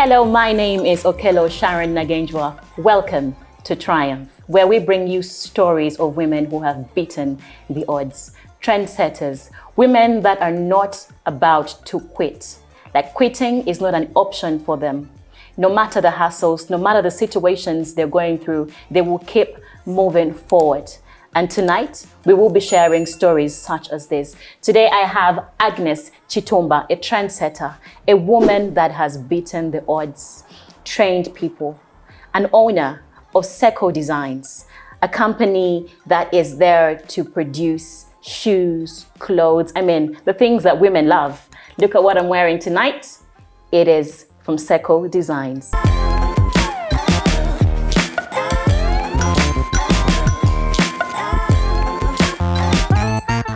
Hello, my name is Okello Sharon Nagenjwa. Welcome to Triumph, where we bring you stories of women who have beaten the odds, trendsetters, women that are not about to quit. Like quitting is not an option for them. No matter the hassles, no matter the situations they're going through, they will keep moving forward. And tonight, we will be sharing stories such as this. Today, I have Agnes Kitumba, a trendsetter, a woman that has beaten the odds, trained people, an owner of Sseko Designs, a company that is there to produce shoes, clothes, the things that women love. Look at what I'm wearing tonight. It is from Sseko Designs.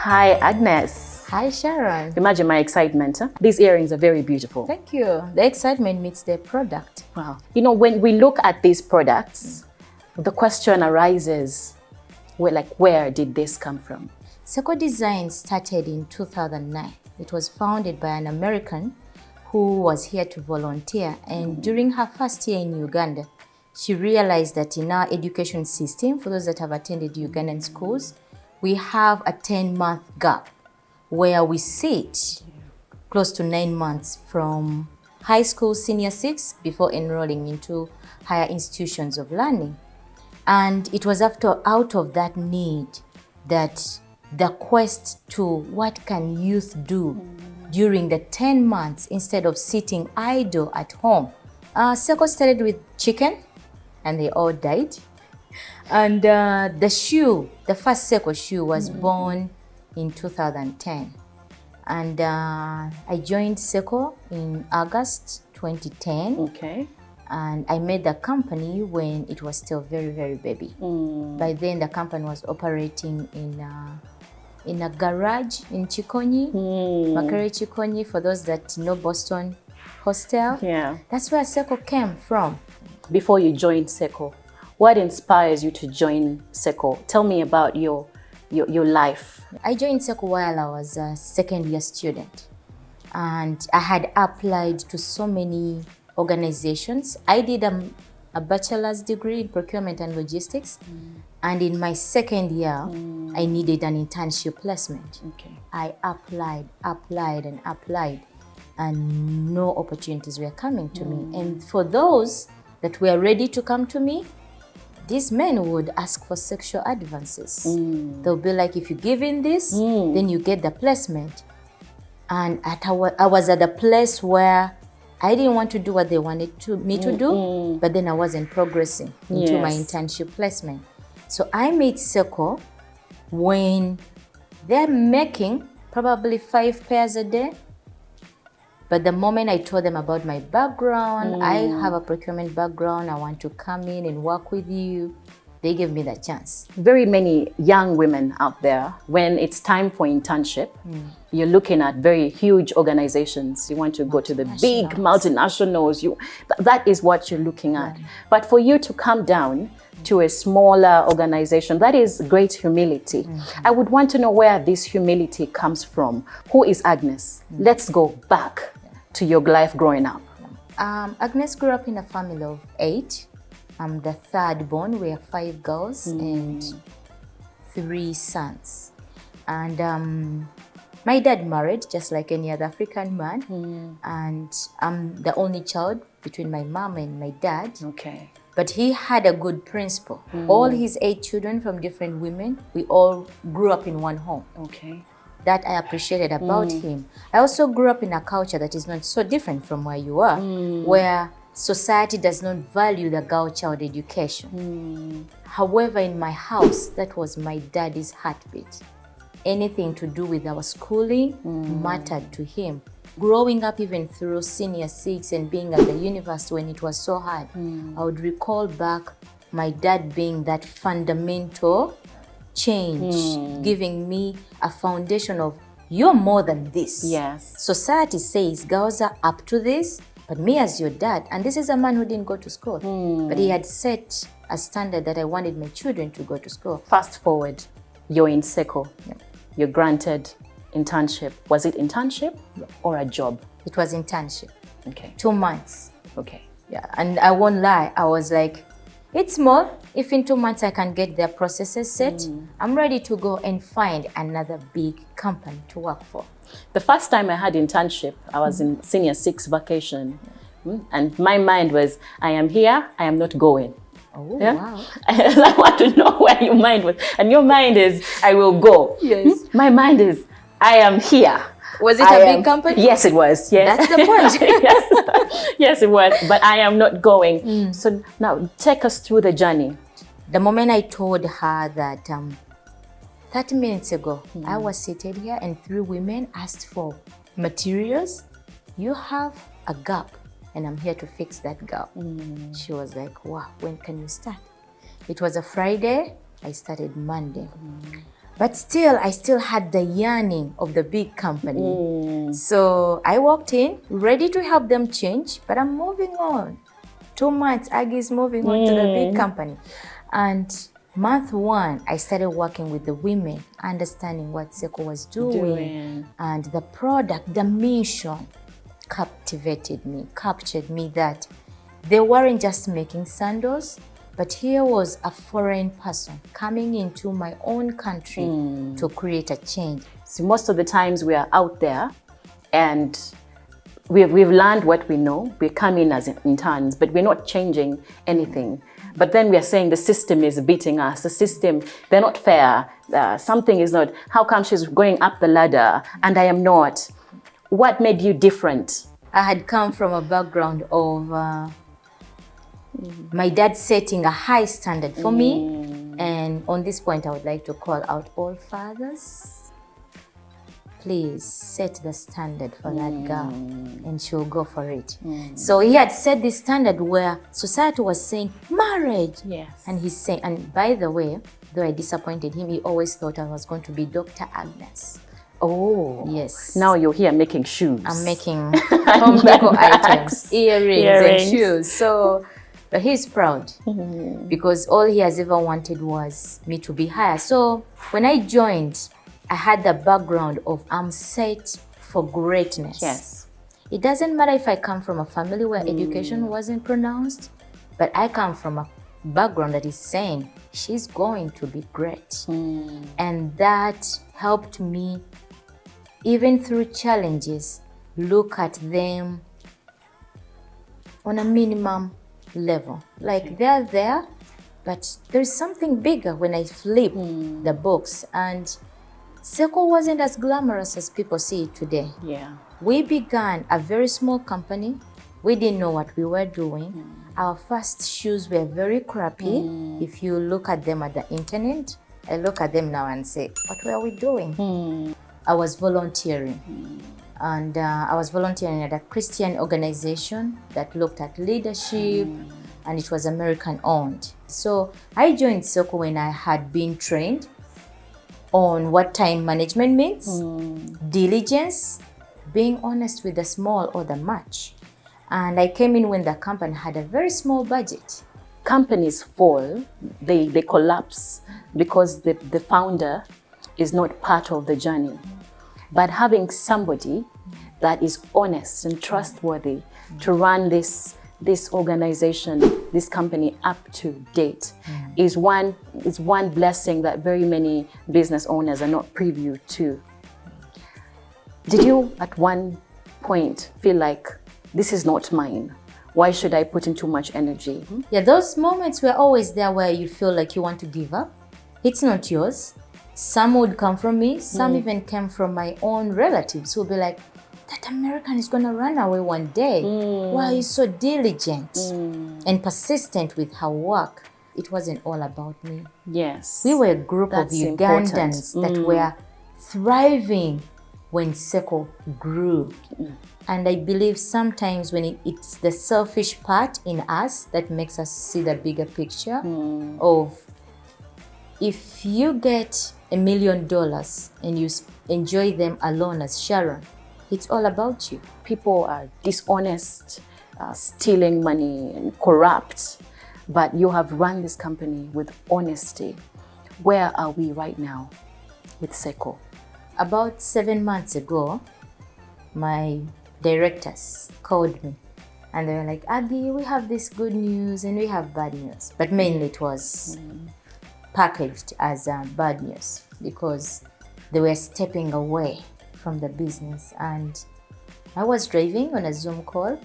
Hi, Agnes. Hi, Sharon. Imagine my excitement. Huh? These earrings are very beautiful. Thank you. The excitement meets the product. Wow. You know, when we look at these products, the question arises, where did this come from? Sseko Designs started in 2009. It was founded by an American who was here to volunteer. And during her first year in Uganda, she realized that in our education system, for those that have attended Ugandan schools, we have a 10-month gap where we sit close to 9 months from high school senior 6 before enrolling into higher institutions of learning. And it was out of that need that the quest to what can youth do during the 10 months instead of sitting idle at home. Sseko started with chicken and they all died. And the first Sseko shoe was born in 2010. And I joined Sseko in August 2010. Okay. And I made the company when it was still very, very baby. By then, the company was operating in a garage in Kikooni, Makere Kikooni, for those that know Boston Hostel. Yeah. That's where Sseko came from. Before you joined Sseko, what inspires you to join Sseko? Tell me about your life. I joined Sseko while I was a second-year student. And I had applied to so many organizations. I did a bachelor's degree in procurement and logistics. And in my second year, I needed an internship placement. Okay. I applied, and no opportunities were coming to me. And for those that were ready to come to me, these men would ask for sexual advances. They'll be like, if you give in this, then you get the placement. And I was at a place where I didn't want to do what they wanted me to do, but then I wasn't progressing into my internship placement. So I made Sseko when they're making probably 5 pairs a day. But the moment I told them about my background, I have a procurement background, I want to come in and work with you, they gave me the chance. Very many young women out there, when it's time for internship, you're looking at very huge organizations. You want to go to the big multinationals. That is what you're looking at. But for you to come down to a smaller organization, that is great humility. I would want to know where this humility comes from. Who is Agnes? Let's go back to your life growing up. Agnes grew up in a family of 8. I'm the third born. We are 5 girls and 3 sons. And my dad married just like any other African man. And I'm the only child between my mom and my dad. Okay. But he had a good principle. All his 8 children from different women, we all grew up in one home. Okay. That I appreciated about him. I also grew up in a culture that is not so different from where you are, where society does not value the girl child education. However, in my house, that was my daddy's heartbeat. Anything to do with our schooling mattered to him. Growing up even through senior 6 and being at the university when it was so hard, I would recall back my dad being that fundamental change, giving me a foundation of, you're more than this. Yes. Society says girls are up to this, but me as your dad, and this is a man who didn't go to school, but he had set a standard that I wanted my children to go to school. Fast forward, you're in Sseko. You're granted internship. Was it internship or a job? It was internship. Okay. 2 months. Okay. Yeah, and I won't lie, I was like, it's small. If in 2 months I can get their processes set, I'm ready to go and find another big company to work for. The first time I had internship, I was in senior 6 vacation. And my mind was, I am here, I am not going. Oh, Yeah? wow. I want to know where your mind was. And your mind is, I will go. Yes. My mind is, I am here. Was it a big company? Yes, it was. Yes. That's the point. Yes. Yes, it was. But I am not going. So now take us through the journey. The moment I told her that 30 minutes ago, I was seated here and 3 women asked for materials. You have a gap and I'm here to fix that gap. She was like, wow, when can you start? It was a Friday. I started Monday. But still, I still had the yearning of the big company. So I walked in, ready to help them change, but I'm moving on. 2 months, Aggie's moving on to the big company. And month 1, I started working with the women, understanding what Sseko was doing. And the product, the mission captivated me, captured me, that they weren't just making sandals, but here was a foreign person coming into my own country to create a change. So most of the times we are out there and we've learned what we know. We come in as interns, but we're not changing anything. But then we are saying the system is beating us. The system, they're not fair. Something is not, how come she's going up the ladder and I am not? What made you different? I had come from a background of my dad setting a high standard for me. And on this point, I would like to call out all fathers. Please set the standard for that girl and she'll go for it. So he had set this standard where society was saying marriage. Yes. And he's saying, and by the way, though I disappointed him, he always thought I was going to be Dr. Agnes. Oh. Yes. Now you're here making shoes. I'm making home decor items, earrings and shoes. So but he's proud because all he has ever wanted was me to be higher. So when I joined, I had the background of I'm set for greatness. Yes. It doesn't matter if I come from a family where education wasn't pronounced, but I come from a background that is saying she's going to be great. And that helped me, even through challenges, look at them on a minimum level. Like they're there, but there's something bigger when I flip the box. And Sseko wasn't as glamorous as people see it today. Yeah. We began a very small company. We didn't know what we were doing. Our first shoes were very crappy. If you look at them at the internet, I look at them now and say, what were we doing? I was volunteering. And I was volunteering at a Christian organization that looked at leadership, and it was American owned. So I joined Sseko when I had been trained on what time management means, diligence, being honest with the small or the much. And I came in when the company had a very small budget. Companies fall, they collapse because the founder is not part of the journey. But having somebody that is honest and trustworthy to run this organization, this company up to date is one blessing that very many business owners are not privy to. Did you at one point feel like this is not mine? Why should I put in too much energy? Yeah, those moments were always there where you feel like you want to give up. It's not yours. Some would come from me, some even came from my own relatives who would be like, that American is going to run away one day. Why are you so diligent and persistent with her work? It wasn't all about me. Yes. We were a group of Ugandans that were thriving when Sseko grew. And I believe sometimes when it's the selfish part in us that makes us see the bigger picture of if you get $1 million and you enjoy them alone as Sharon, it's all about you. People are dishonest, stealing money and corrupt, but you have run this company with honesty. Where are we right now with Sseko? About 7 months ago, my directors called me And they were like, Aggie, we have this good news and we have bad news. But mainly it was packaged as bad news because they were stepping away from the business. And I was driving on a Zoom call.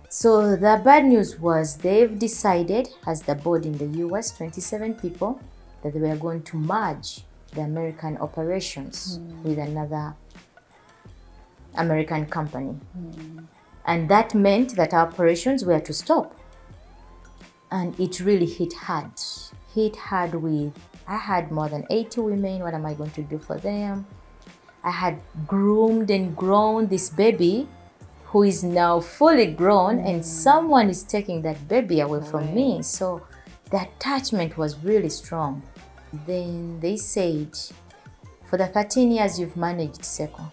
So the bad news was they've decided, as the board in the US, 27 people, that they were going to merge the American operations with another American company. And that meant that our operations were to stop. And it really hit hard. I had more than 80 women. What am I going to do for them? I had groomed and grown this baby who is now fully grown, and someone is taking that baby away from me. So the attachment was really strong. Then they said, for the 13 years you've managed Sseko,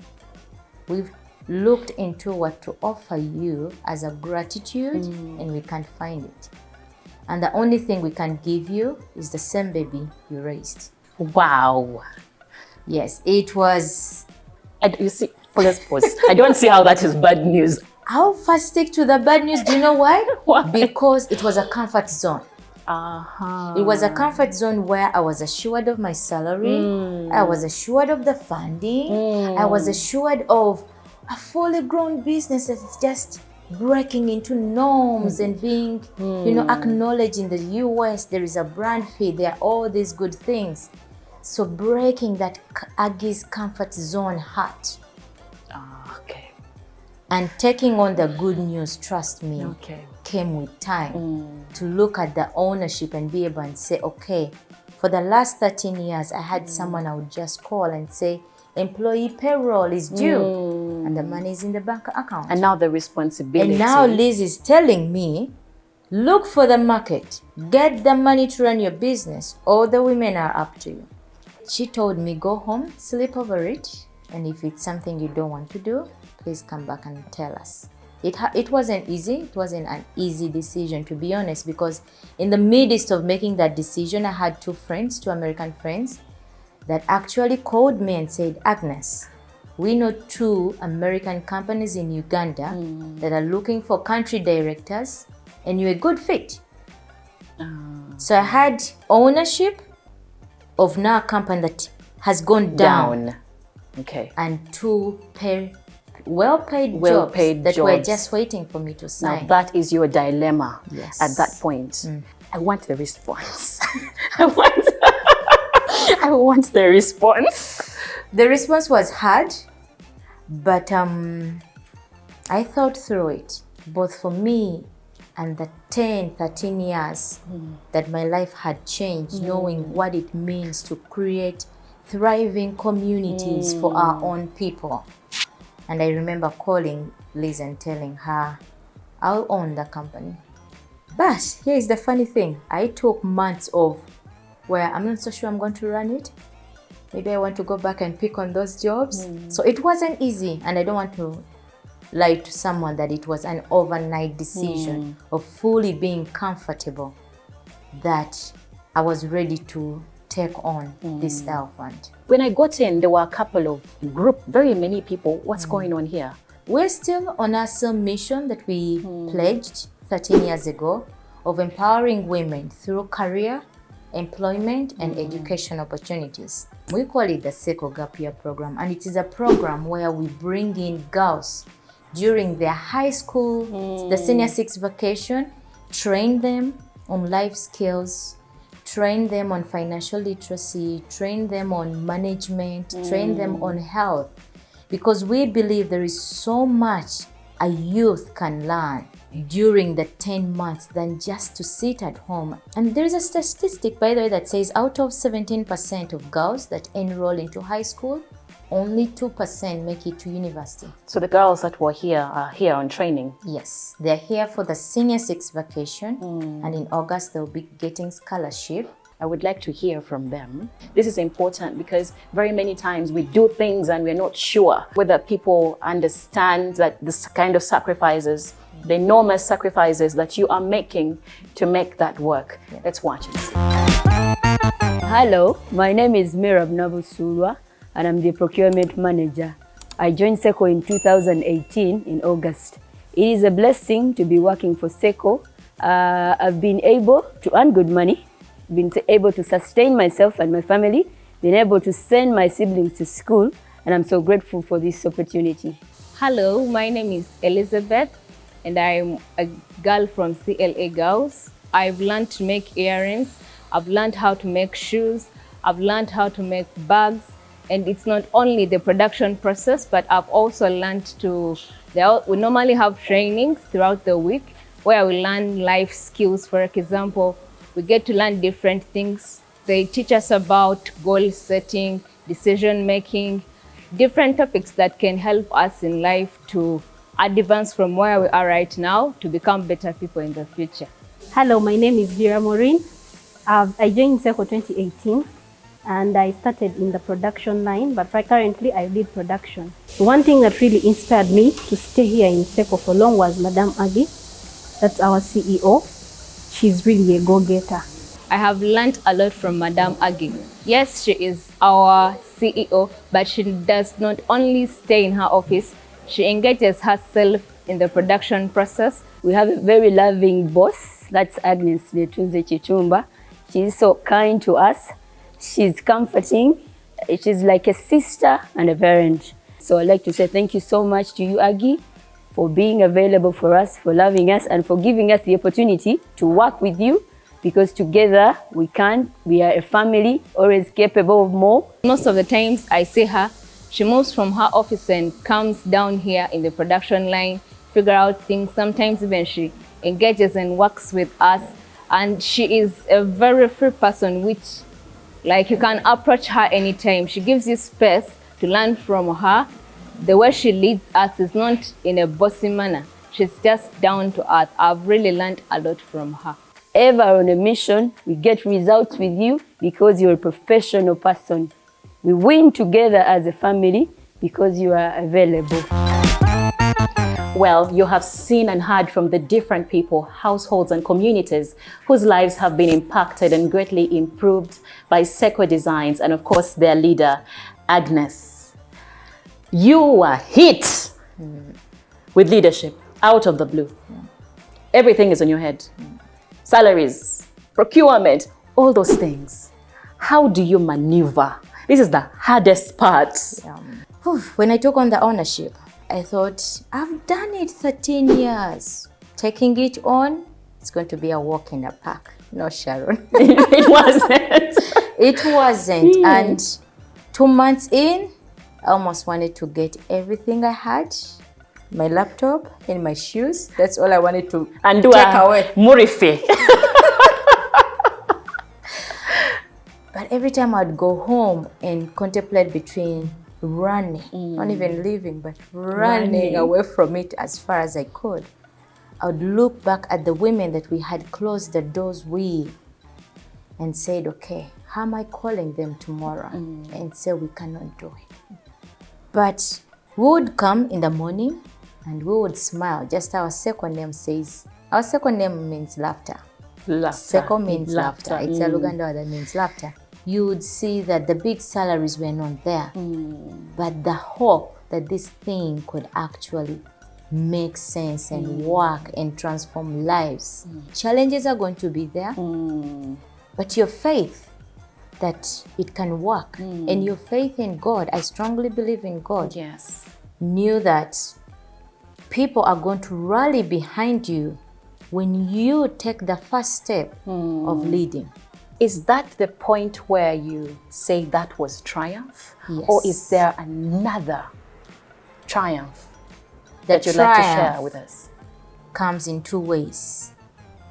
we've looked into what to offer you as a gratitude and we can't find it. And the only thing we can give you is the same baby you raised. Wow. Yes, it was. You see, let's pause. I don't see how that is bad news. I'll first stick to the bad news. Do you know why? Why? Because it was a comfort zone. Uh-huh. It was a comfort zone where I was assured of my salary. I was assured of the funding. I was assured of a fully grown business that's just breaking into norms and being, acknowledged in the US. There is a brand fee. There are all these good things. So breaking that Aggie's comfort zone hurt. Okay. And taking on the good news, trust me, came with time to look at the ownership and be able and say, okay, for the last 13 years, I had someone I would just call and say, employee payroll is due and the money is in the bank account. And now the responsibility. And now Liz is telling me, look for the market, get the money to run your business. All the women are up to you. She told me, go home, sleep over it. And if it's something you don't want to do, please come back and tell us. It wasn't easy. It wasn't an easy decision, to be honest, because in the midst of making that decision, I had two American friends, that actually called me and said, Agnes, we know 2 American companies in Uganda that are looking for country directors, and you're a good fit. So I had ownership of now a company that has gone down. Okay. And 2 well-paid jobs that were just waiting for me to sign. Now that is your dilemma at that point. I want the response. I want the response. The response was hard, but I thought through it, both for me and the 13 years that my life had changed, knowing what it means to create thriving communities for our own people. And I remember calling Liz and telling her, I'll own the company. But here's the funny thing. I took months of where I'm not so sure I'm going to run it. Maybe I want to go back and pick on those jobs. So it wasn't easy, and I don't want to lie to someone that it was an overnight decision of fully being comfortable that I was ready to take on this elephant. When I got in, there were a couple of very many people. What's going on here? We're still on our same mission that we pledged 13 years ago of empowering women through career, employment, and education opportunities. We call it the Sseko Gap Year Program, and it is a program where we bring in girls during their high school, the senior 6 vacation, train them on life skills, train them on financial literacy, train them on management, train them on health, because we believe there is so much a youth can learn during the 10 months than just to sit at home. And there is a statistic, by the way, that says out of 17% of girls that enroll into high school, only 2% make it to university. So the girls that were here are here on training? Yes, they're here for the senior 6 vacation, and in August they'll be getting scholarship. I would like to hear from them. This is important because very many times we do things and we're not sure whether people understand that this kind of sacrifices, the enormous sacrifices that you are making to make that work. Let's watch it. Hello, my name is Mirab Nabusulwa and I'm the procurement manager. I joined Sseko in 2018 in August. It is a blessing to be working for Sseko. I've been able to earn good money, been able to sustain myself and my family, been able to send my siblings to school, and I'm so grateful for this opportunity. Hello, my name is Elizabeth, and I'm a girl from CLA Girls. I've learned to make earrings, I've learned how to make shoes, I've learned how to make bags, and it's not only the production process, but I've also learned we normally have trainings throughout the week where we learn life skills. For example, we get to learn different things. They teach us about goal setting, decision making, different topics that can help us in life to advance from where we are right now to become better people in the future. Hello, my name is Vera Maureen. I joined Sseko 2018 and I started in the production line, but currently I lead production. One thing that really inspired me to stay here in Sseko for long was Madame Aggie. That's our CEO. She's really a go-getter. I have learned a lot from Madame Aggie. Yes, she is our CEO, but she does not only stay in her office, she engages herself in the production process. We have a very loving boss, that's Agnes Kitumba. She's so kind to us. She's comforting. She's like a sister and a parent. So I'd like to say thank you so much to you, Aggie, for being available for us, for loving us, and for giving us the opportunity to work with you, because together we are a family, always capable of more. Most of the times I see her, she moves from her office and comes down here in the production line, figure out things. Sometimes even she engages and works with us. And she is a very free person, which like you can approach her anytime. She gives you space to learn from her. The way she leads us is not in a bossy manner. She's just down to earth. I've really learned a lot from her. Ever on a mission, we get results with you because you're a professional person. We win together as a family because you are available. Well, you have seen and heard from the different people, households and communities whose lives have been impacted and greatly improved by Sseko Designs and of course their leader, Agnes. You were hit with leadership out of the blue. Everything is on your head. Salaries, procurement, all those things. How do you maneuver? This is the hardest part. When I took on the ownership, I thought, I've done it 13 years. Taking it on, it's going to be a walk in the park. No, Sharon. It wasn't. It wasn't. And 2 months in, I almost wanted to get everything I had, my laptop and my shoes. That's all I wanted to and do take away. Murife. But every time I'd go home and contemplate between running, not even leaving, but running away from it as far as I could, I would look back at the women that we had closed the doors with and said, okay, how am I calling them tomorrow? And say we cannot do it. But we would come in the morning and we would smile, just our second name says. Our second name means laughter. Sseko means laughter. It's a Luganda word that means laughter. You would see that the big salaries were not there, but the hope that this thing could actually make sense and work and transform lives. Challenges are going to be there, but your faith that it can work and your faith in God, I strongly believe in God, knew that people are going to rally behind you when you take the first step of leading. Is that the point where you say that was triumph? Yes. Or is there another triumph that you'd like to share with us? Comes in two ways.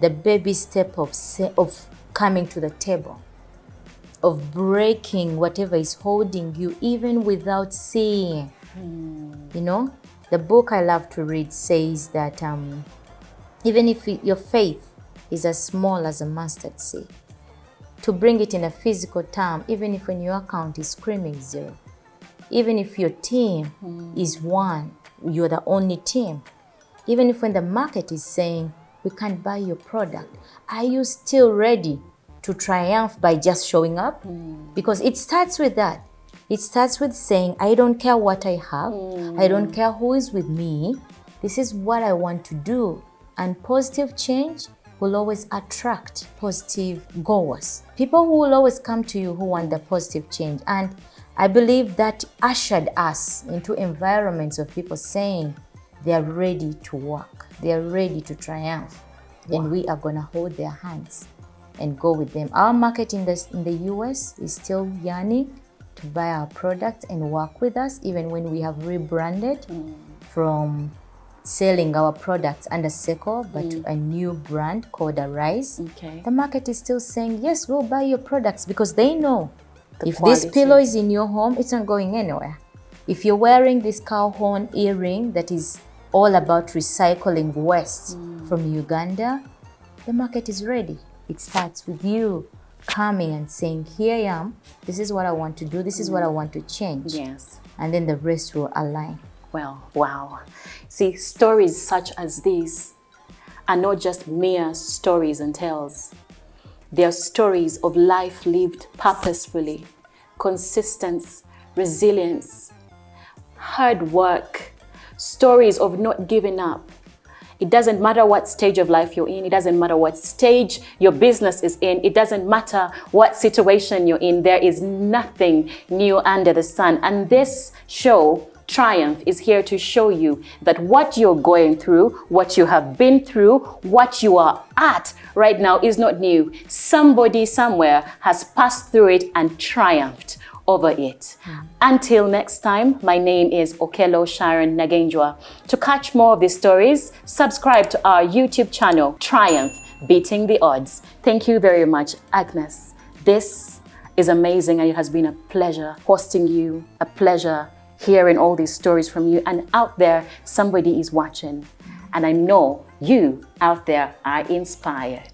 The baby step of coming to the table, of breaking whatever is holding you even without seeing. You know, the book I love to read says that even if your faith is as small as a mustard seed, to bring it in a physical term, even if when your account is screaming 0, even if your team is 1, you're the only team, even if when the market is saying, we can't buy your product, are you still ready to triumph by just showing up? Because it starts with that. It starts with saying, I don't care what I have. I don't care who is with me. this is what I want to do. And positive change will always attract positive goers. People who will always come to you who want the positive change. And I believe that ushered us into environments of people saying they are ready to work, they are ready to triumph, and we are gonna hold their hands and go with them. Our market in the US is still yearning to buy our products and work with us, even when we have rebranded from selling our products under Sseko, but to a new brand called Arise. Okay. The market is still saying, yes, we'll buy your products, because they know if quality. this pillow is in your home, it's not going anywhere. If you're wearing this cow horn earring that is all about recycling waste from Uganda, the market is ready. It starts with you coming and saying, here I am, this is what I want to do, this is what I want to change. Yes. And then the rest will align. Well, wow. See, stories such as these are not just mere stories and tales. They are stories of life lived purposefully, consistence, resilience, hard work, stories of not giving up. It doesn't matter what stage of life you're in. It doesn't matter what stage your business is in. It doesn't matter what situation you're in. There is nothing new under the sun. And this show, Triumph, is here to show you that what you're going through, what you have been through, what you are at right now is not new. Somebody somewhere has passed through it and triumphed over it. Until next time, my name is Okello Sharon Nagenjwa. To catch more of these stories, subscribe to our YouTube channel, Triumph Beating the Odds. Thank you very much, Agnes. This is amazing, and it has been a pleasure hosting you, a pleasure hearing all these stories from you. And out there, somebody is watching. And I know you out there are inspired.